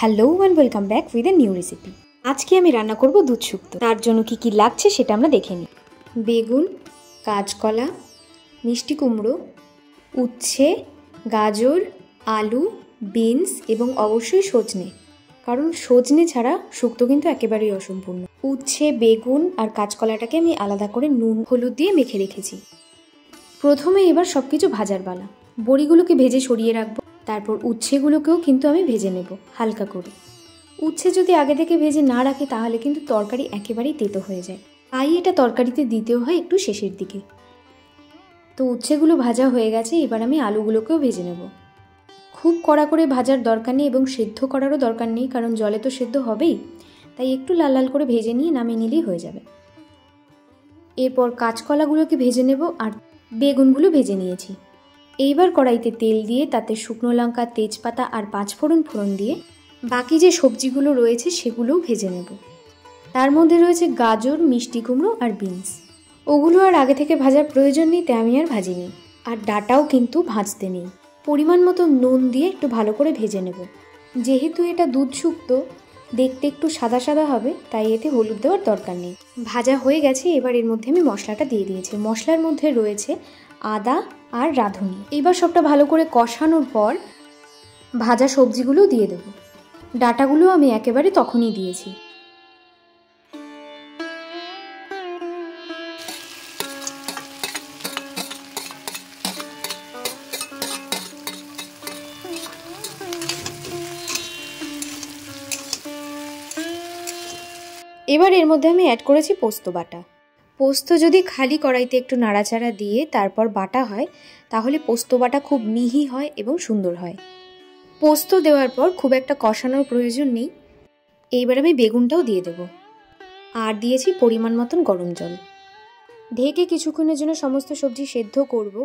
Hello and welcome back with a new recipe. আজকে আমি রান্না করব দুধ শুক্তো। তার জন্য কি কি লাগছে সেটা আমরা দেখে নিই। বেগুন, কাঁচকলা, মিষ্টি কুমড়ো, উচ্ছে, গাজর, আলু, বিনস এবং অবশ্যই সজনে, কারণ সজনে ছাড়া শুক্তো কিন্তু একেবারেই অসম্পূর্ণ। উচ্ছে, বেগুন আর কাঁচকলাটাকে আমি আলাদা করে নুন হলুদ দিয়ে মেখে রেখেছি। প্রথমে এবার সব কিছু ভাজার পালা। বড়িগুলোকে ভেজে সরিয়ে রাখবো। তারপর উচ্ছেগুলোকেও কিন্তু আমি ভেজে নেব হালকা করে। উচ্ছে যদি আগে থেকে ভেজে না রাখি তাহলে কিন্তু তরকারি একেবারেই তেতো হয়ে যায়, তাই এটা তরকারিতে দিতেও হয় একটু শেষের দিকে। তো উচ্ছেগুলো ভাজা হয়ে গেছে, এবার আমি আলুগুলোকেও ভেজে নেব। খুব কড়া করে ভাজার দরকার নেই এবং সেদ্ধ করারও দরকার নেই, কারণ জলে তো সেদ্ধ হবেই, তাই একটু লাল লাল করে ভেজে নিয়ে নামিয়ে নিলেই হয়ে যাবে। এরপর কাঁচকলাগুলোকে ভেজে নেব আর বেগুনগুলো ভেজে নিয়েছি। এইবার কড়াইতে তেল দিয়ে তাতে শুকনো লঙ্কা, তেজপাতা আর পাঁচফোড়ন দিয়ে বাকি যে সবজিগুলো রয়েছে সেগুলোও ভেজে নেব। তার মধ্যে রয়েছে গাজর, মিষ্টি কুমড়ো আর বিনস। ওগুলো আর আগে থেকে ভাজার প্রয়োজন নেই, তাই আমি আর ভাজিনি। আর ডাটাও কিন্তু ভাজতে নেই। পরিমাণ মতো নুন দিয়ে একটু ভালো করে ভেজে নেব। যেহেতু এটা দুধ শুক্তো, দেখতে একটু সাদা সাদা হবে, তাই এতে হলুদ দেওয়ার দরকার নেই। ভাজা হয়ে গেছে, এবার এর মধ্যে আমি মশলাটা দিয়ে দিয়েছি। মশলার মধ্যে রয়েছে আদা আর রাঁধুনি। এবার সবটা ভালো করে কষানোর পর ভাজা সবজিগুলো দিয়ে দেব। ডাটাগুলো আমি একেবারে তখনই দিয়েছি। এবার এর মধ্যে আমি অ্যাড করেছি পোস্ত বাটা। পোস্ত যদি খালি কড়াইতে একটু নাড়াচাড়া দিয়ে তারপর বাটা হয় তাহলে পোস্ত বাটা খুব মিহি হয় এবং সুন্দর হয়। পোস্ত দেওয়ার পর খুব একটা কষানোর প্রয়োজন নেই। এইবার আমি বেগুনটাও দিয়ে দেব আর দিয়েছি পরিমাণ মতন গরম জল। ঢেকে কিছুক্ষণের জন্য সমস্ত সবজি সেদ্ধ করব।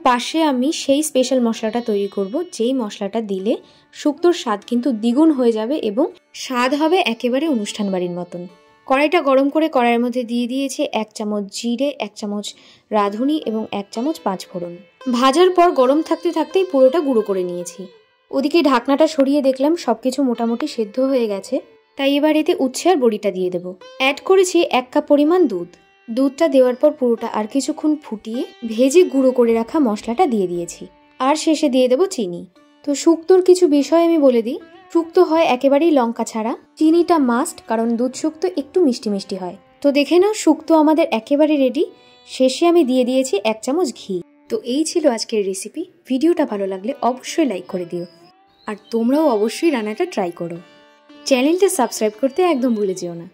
পাশে আমি সেই স্পেশাল মশলাটা তৈরি করব, যেই মশলাটা দিলে শুক্তোর স্বাদ কিন্তু দ্বিগুণ হয়ে যাবে এবং স্বাদ হবে একেবারে অনুষ্ঠান বাড়ির মতন। কড়াইটা গরম করে কড়াইয়ের মধ্যে দিয়ে দিয়েছি 1 চামচ জিরে, 1 চামচ রাঁধুনি এবং 1 চামচ পাঁচফোড়ন। ভাজার পর গরম থাকতে থাকতেই পুরোটা গুঁড়ো করে নিয়েছি। ওদিকে ঢাকনাটা সরিয়ে দেখলাম সবকিছু মোটামুটি সেদ্ধ হয়ে গেছে, তাই এবার এতে উচ্ছে আর বড়িটা দিয়ে দেবো। অ্যাড করেছি 1 কাপ পরিমাণ দুধ। দুধটা দেওয়ার পর পুরোটা আর কিছুক্ষণ ফুটিয়ে ভেজে গুঁড়ো করে রাখা মশলাটা দিয়ে দিয়েছি। আর শেষে দিয়ে দেবো চিনি। তো শুক্তোর কিছু বিষয় আমি বলে দিই। শুক্তো হয় একেবারেই লঙ্কা ছাড়া। চিনিটা মাস্ট, কারণ দুধ শুক্তো একটু মিষ্টি মিষ্টি হয়। তো দেখে নাও, শুক্তো আমাদের একেবারে রেডি। শেষে আমি দিয়ে দিয়েছি 1 চামচ ঘি। তো এই ছিল আজকের রেসিপি। ভিডিওটা ভালো লাগলে অবশ্যই লাইক করে দিও, আর তোমরাও অবশ্যই রান্নাটা ট্রাই করো। চ্যানেলটা সাবস্ক্রাইব করতে একদম ভুলে যেও না।